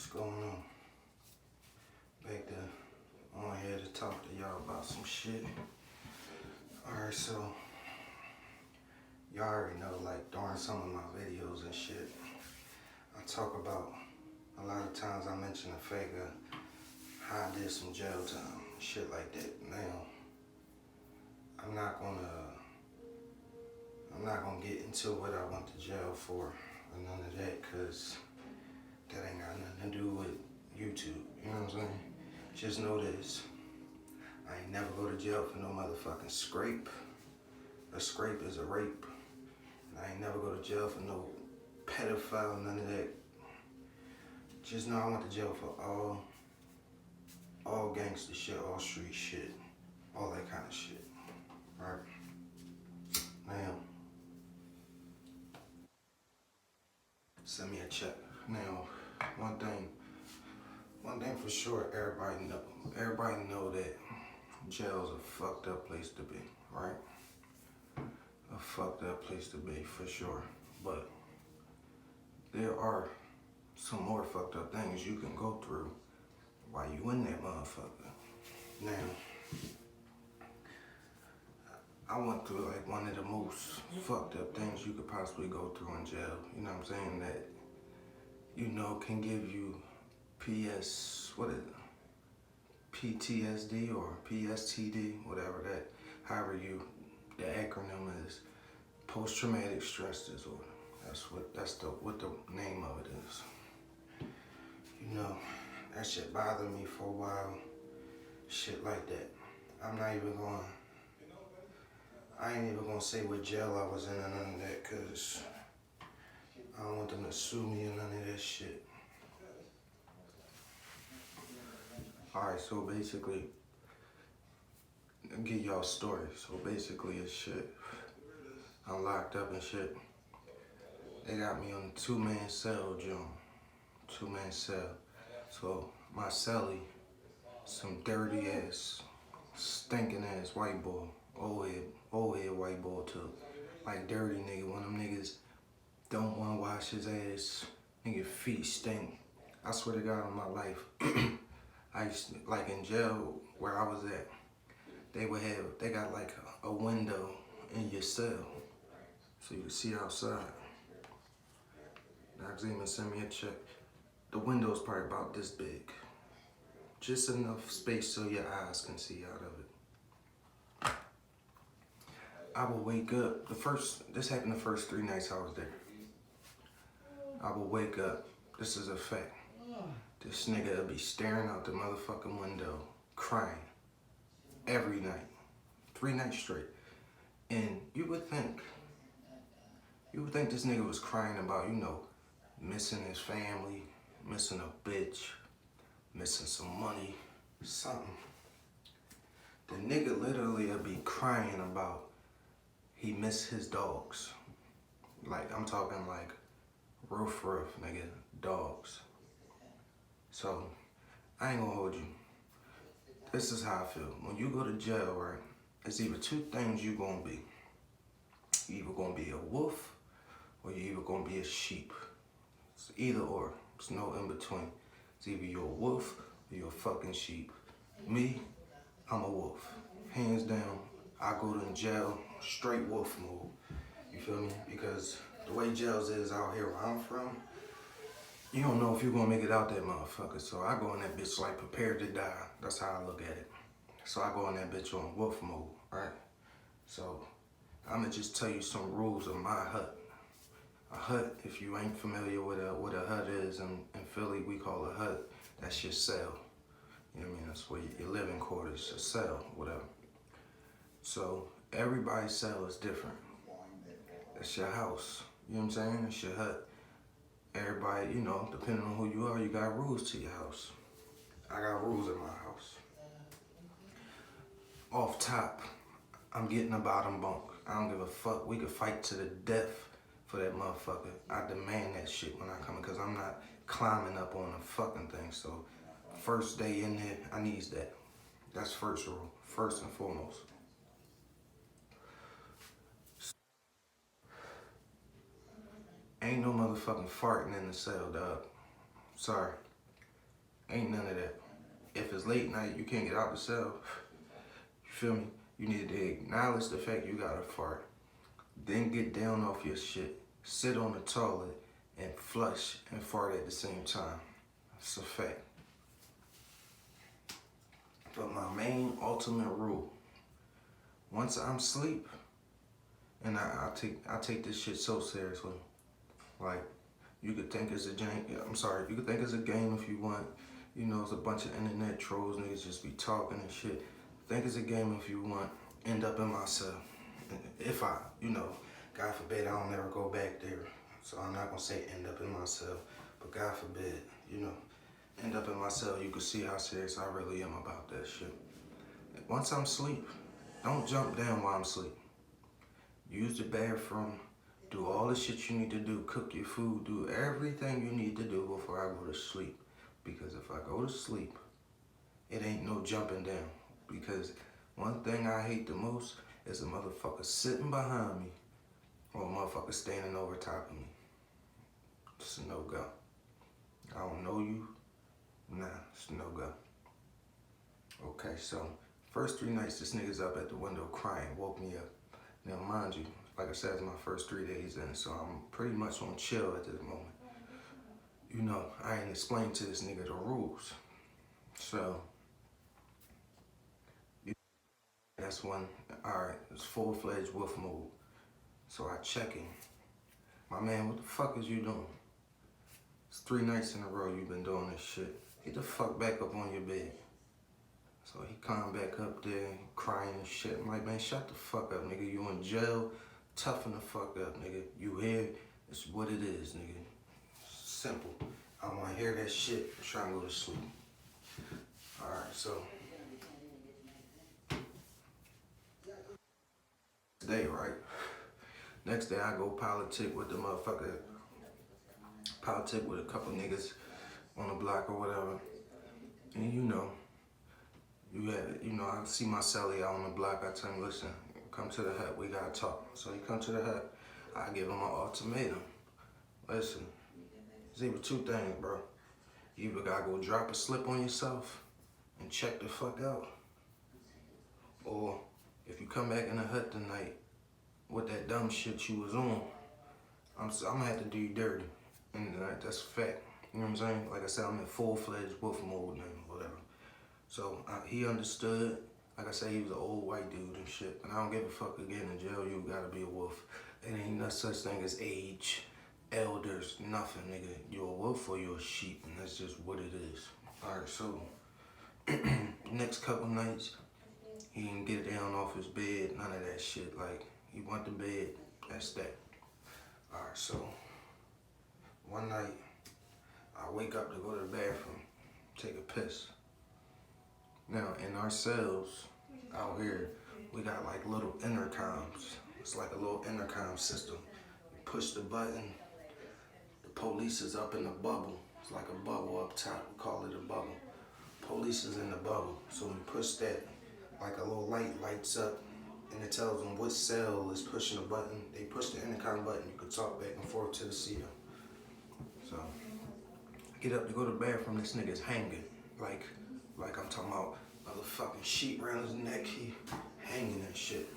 What's going on? Back there on here to talk to y'all about some shit. Alright, so y'all already know, like during some of my videos and shit, I talk about, a lot of times I mention the fact of how I did some jail time, shit like that. Now, I'm not gonna get into what I went to jail for or none of that, cause that ain't got nothing to do with YouTube, you know what I'm saying? Just know this, I ain't never go to jail for no motherfucking scrape. A scrape is a rape. And I ain't never go to jail for no pedophile, none of that. Just know I went to jail for all gangster shit, all street shit, all that kind of shit, right? Now, send me a check. Now, one thing for sure, everybody know that jail's a fucked up place to be, right? A fucked up place to be, for sure. But there are some more fucked up things you can go through while you in that motherfucker. Now, I went through like one of the most fucked up things you could possibly go through in jail. You know what I'm saying? That, you know, can give you PTSD or PSTD, whatever that, however the acronym is, post-traumatic stress disorder. That's what the name of it is. You know, that shit bothered me for a while, shit like that. I ain't even gonna say what jail I was in or none of that, cause I don't want them to sue me or none of that shit. Alright, so basically, I'll give y'all a story. So basically it's shit, I'm locked up and shit. They got me on a 2-man cell, John. 2-man cell. So my cellie, some dirty ass, stinking ass white boy, old head white boy too. Like dirty nigga, one of them niggas don't wanna wash his ass, nigga feet stink. I swear to God on my life, I used to, like in jail where I was at, they got like a window in your cell, so you can see outside. Noxeema sent me a check. The window's probably about this big. Just enough space so your eyes can see out of it. I will wake up, this happened the first 3 nights I was there. I will wake up, this is a fact. This nigga will be staring out the motherfucking window, crying. Every night. 3 nights straight. And you would think this nigga was crying about, you know, missing his family, missing a bitch, missing some money, something. The nigga literally will be crying about he missed his dogs. Like, I'm talking like roof, nigga, dogs. So, I ain't gonna hold you. This is how I feel. When you go to jail, right, it's either 2 things you gonna be. You either gonna be a wolf or you either gonna be a sheep. It's either or. There's no in between. It's either you're a wolf or you're a fucking sheep. Me, I'm a wolf. Hands down, I go to jail straight wolf mode. You feel me? Because the way jails is out here where I'm from, you don't know if you're gonna make it out that motherfucker. So I go in that bitch like prepared to die. That's how I look at it. So I go in that bitch on wolf mode, right? So I'ma just tell you some rules of my hut. A hut, if you ain't familiar with what a hut is, in Philly we call a hut, that's your cell. You know what I mean? That's where your living quarters, a cell, whatever. So everybody's cell is different. That's your house. You know what I'm saying? It's your hut. Everybody, you know, depending on who you are, you got rules to your house. I got rules in my house. Off top, I'm getting a bottom bunk. I don't give a fuck. We could fight to the death for that motherfucker. I demand that shit when I come in, because I'm not climbing up on a fucking thing. So first day in there, I needs that. That's first rule, first and foremost. Ain't no motherfucking farting in the cell, dog. Sorry. Ain't none of that. If it's late night, you can't get out the cell. You feel me? You need to acknowledge the fact you got a fart. Then get down off your shit. Sit on the toilet and flush and fart at the same time. It's a fact. But my main ultimate rule, once I'm asleep, and I take this shit so seriously. Like, you could think it's a game. You could think it's a game if you want. You know, it's a bunch of internet trolls, niggas just be talking and shit. Think it's a game if you want. End up in my cell. If I, God forbid I don't ever go back there. So I'm not gonna say end up in my cell, but God forbid, end up in my cell, you can see how serious I really am about that shit. Once I'm asleep, don't jump down while I'm asleep. Use the bathroom, do all the shit you need to do, cook your food, do everything you need to do before I go to sleep. Because if I go to sleep, it ain't no jumping down. Because one thing I hate the most is a motherfucker sitting behind me or a motherfucker standing over top of me. It's a no-go. I don't know you. Nah, it's a no-go. Okay, so first 3 nights, this nigga's up at the window crying, woke me up. Now, mind you, like I said, it's my first 3 days in, so I'm pretty much on chill at this moment. I ain't explained to this nigga the rules. So, that's when, alright, it's full-fledged wolf mode. So I check him. My man, what the fuck is you doing? It's 3 nights in a row you've been doing this shit. Get the fuck back up on your bed. So he come back up there crying and shit. I'm like, man, shut the fuck up, nigga. You in jail? Toughen the fuck up, nigga. You here? It's what it is, nigga. Simple. I don't want to hear that shit. I'm trying to go to sleep. Alright, so. Day, right? Next day I go politic with the motherfucker. Politic with a couple niggas on the block or whatever. And I see my celly out on the block. I tell him, listen, come to the hut, we gotta talk. So he come to the hut, I give him an ultimatum. Listen, it's either 2 things, bro. You either gotta go drop a slip on yourself and check the fuck out. Or if you come back in the hut tonight with that dumb shit you was on, I'm gonna have to do you dirty. And that's a fact. You know what I'm saying? Like I said, I'm in full-fledged wolf mode and whatever. So he understood. Like I said, he was an old white dude and shit. And I don't give a fuck again in jail. You gotta be a wolf. It ain't no such thing as age, elders, nothing, nigga. You a wolf or you a sheep, and that's just what it is. All right, so next couple nights, he didn't get down off his bed, none of that shit. Like, he went to bed, that's that. All right, so one night, I wake up to go to the bathroom, take a piss. Now, in our cells out here, we got like little intercoms. It's like a little intercom system. You push the button, the police is up in the bubble. It's like a bubble up top, we call it a bubble. Police is in the bubble. So when you push that, like a little light lights up and it tells them what cell is pushing the button. They push the intercom button, you can talk back and forth to the CO. So, I get up to go to the bathroom, this nigga's hanging. Like I'm talking about motherfucking sheet around his neck, he hanging and shit.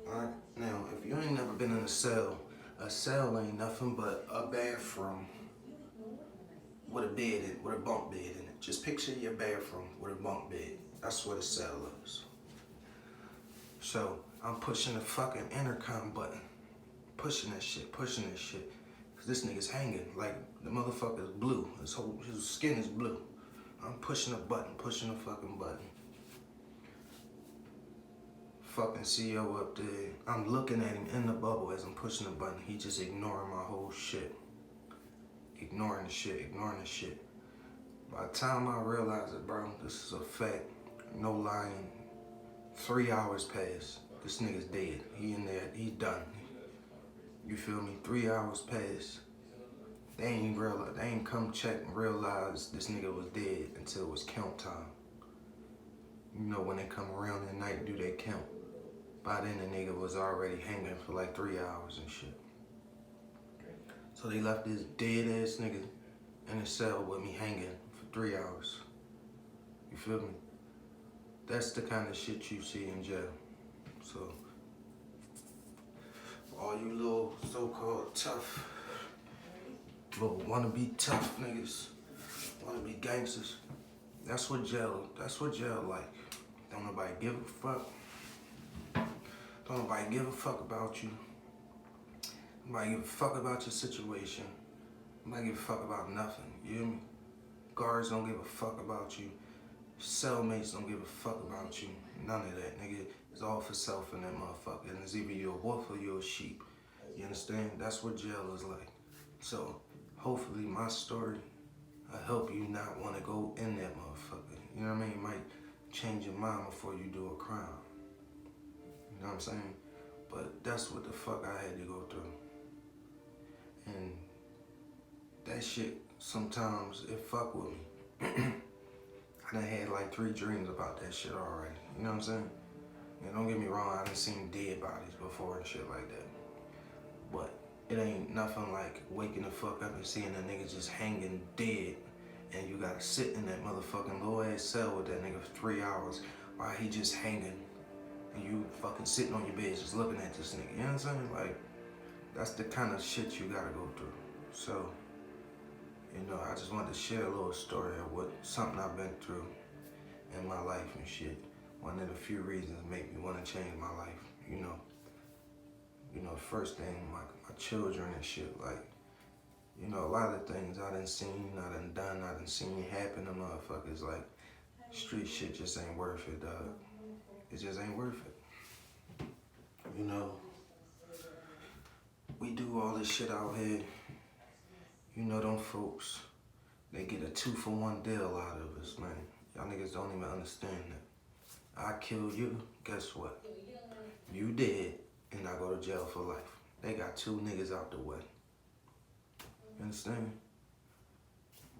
Alright, now, if you ain't never been in a cell ain't nothing but a bathroom with a bed in, with a bunk bed in it. Just picture your bathroom with a bunk bed. That's what a cell is. So, I'm pushing the fucking intercom button. Pushing that shit. Cause this nigga's hanging like the motherfucker's blue. His skin is blue. I'm pushing the fucking button. Fucking CEO up there. I'm looking at him in the bubble as I'm pushing the button. He just ignoring my whole shit. Ignoring the shit. By the time I realize it, bro, this is a fact. No lying. 3 hours passed. This nigga's dead. He in there. He's done. You feel me? 3 hours passed. They ain't come check and realize this nigga was dead until it was count time. You know when they come around at night and do their count. By then the nigga was already hanging for like 3 hours and shit. So they left this dead ass nigga in a cell with me hanging for 3 hours. You feel me? That's the kind of shit you see in jail. So, all you little so-called tough, little wanna-be tough niggas, wanna-be gangsters, that's what jail like. Don't nobody give a fuck. Don't nobody give a fuck about you. Nobody give a fuck about your situation. Nobody give a fuck about nothing. You hear me? Guards don't give a fuck about you. Cellmates don't give a fuck about you. None of that, nigga. It's all for self in that motherfucker. And it's either you're a wolf or you're a sheep. You understand? That's what jail is like. So, hopefully my story will help you not want to go in that motherfucker. You know what I mean? It might change your mind before you do a crime. You know what I'm saying? But that's what the fuck I had to go through. And that shit, sometimes it fuck with me. I done had like 3 dreams about that shit already. You know what I'm saying? And don't get me wrong, I done seen dead bodies before and shit like that. But it ain't nothing like waking the fuck up and seeing a nigga just hanging dead, and you gotta sit in that motherfucking low ass cell with that nigga for 3 hours while he just hanging, and you fucking sitting on your bed just looking at this nigga. You know what I'm saying? Like, that's the kind of shit you gotta go through. So, you know, I just wanted to share a little story of something I've been through in my life and shit. One of the few reasons make me want to change my life. You know, first thing, my children and shit. Like, you know, a lot of things I done seen, I done seen happen to motherfuckers. Like, street shit just ain't worth it, dog. It just ain't worth it. You know, we do all this shit out here. You know, them folks, they get a 2-for-1 deal out of us, man. Y'all niggas don't even understand that. I kill you, guess what? You dead, and I go to jail for life. They got 2 niggas out the way. You understand?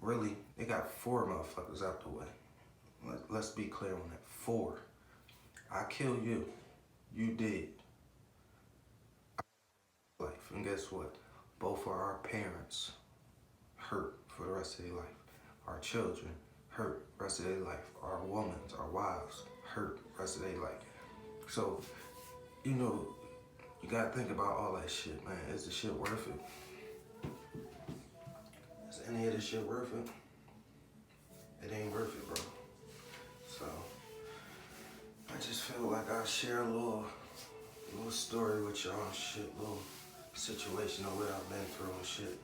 Really, they got 4 motherfuckers out the way. Let's be clear on that. 4. I kill you, you dead. Life, and guess what? Both of our parents hurt for the rest of their life. Our children hurt rest of their life. Our women, our wives hurt rest of their life. So, you know, you gotta think about all that shit, man. Is the shit worth it? Is any of this shit worth it? It ain't worth it, bro. So, I just feel like I share a little story with y'all and shit, little situation of what I've been through and shit.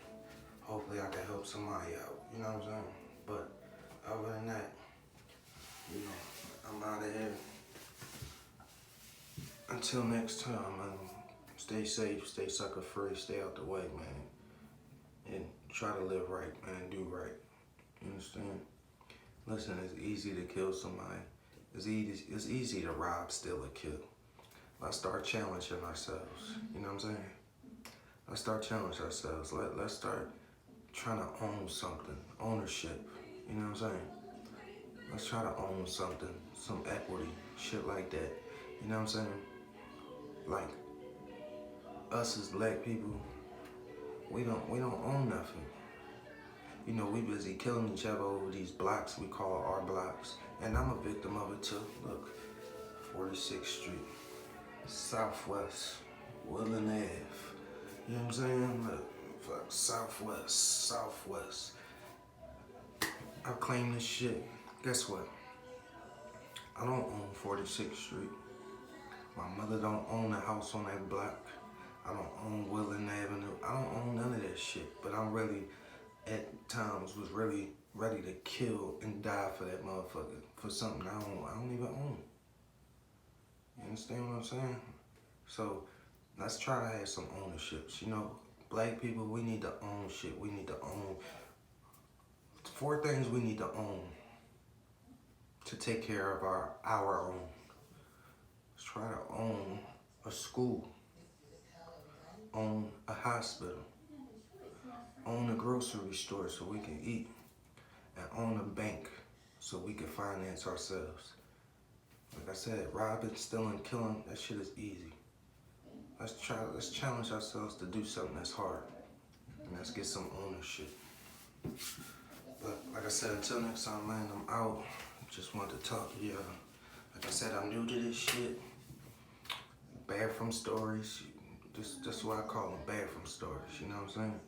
Hopefully I can help somebody out, you know what I'm saying? But other than that, you know, I'm out of here. Until next time, man, stay safe, stay sucker free, stay out the way, man. And try to live right, man, do right. You understand? Listen, it's easy to kill somebody. It's easy to rob, steal, or kill. Let's start challenging ourselves, you know what I'm saying? Let's start challenging ourselves. Let's start trying to own something, ownership, you know what I'm saying? Let's try to own something, some equity, shit like that, you know what I'm saying? Like, us as black people, we don't own nothing. You know, we busy killing each other over these blocks we call our blocks, and I'm a victim of it too. Look, 46th Street, Southwest, Woodland Ave, you know what I'm saying? Look, fuck, Southwest. I claim this shit. Guess what? I don't own 46th Street. My mother don't own a house on that block. I don't own Woodland Avenue. I don't own none of that shit. But I'm really, at times, was really ready to kill and die for that motherfucker. For something I don't even own. You understand what I'm saying? So, let's try to have some ownerships. You know, black people, we need to own shit. We need to own 4 things we need to own to take care of our own. Let's try to own a school, own a hospital, own a grocery store so we can eat, and own a bank so we can finance ourselves. Like I said, robbing, stealing, killing, that shit is easy. Let's challenge ourselves to do something that's hard. And let's get some ownership. But like I said, until next time, man, I'm out. Just wanted to talk to y'all. Like I said, I'm new to this shit. Bathroom stories. That's what I call them, bathroom stories. You know what I'm saying?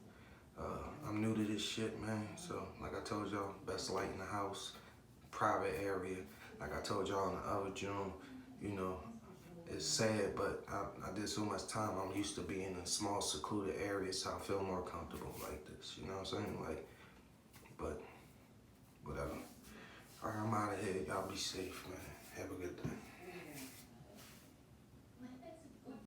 I'm new to this shit, man. So, like I told y'all, best light in the house, private area. Like I told y'all in the other June, you know, it's sad, but I did so much time. I'm used to being in small, secluded areas, so I feel more comfortable like this. You know what I'm saying? Like, but whatever. All right, I'm out of here. Y'all be safe, man. Have a good day.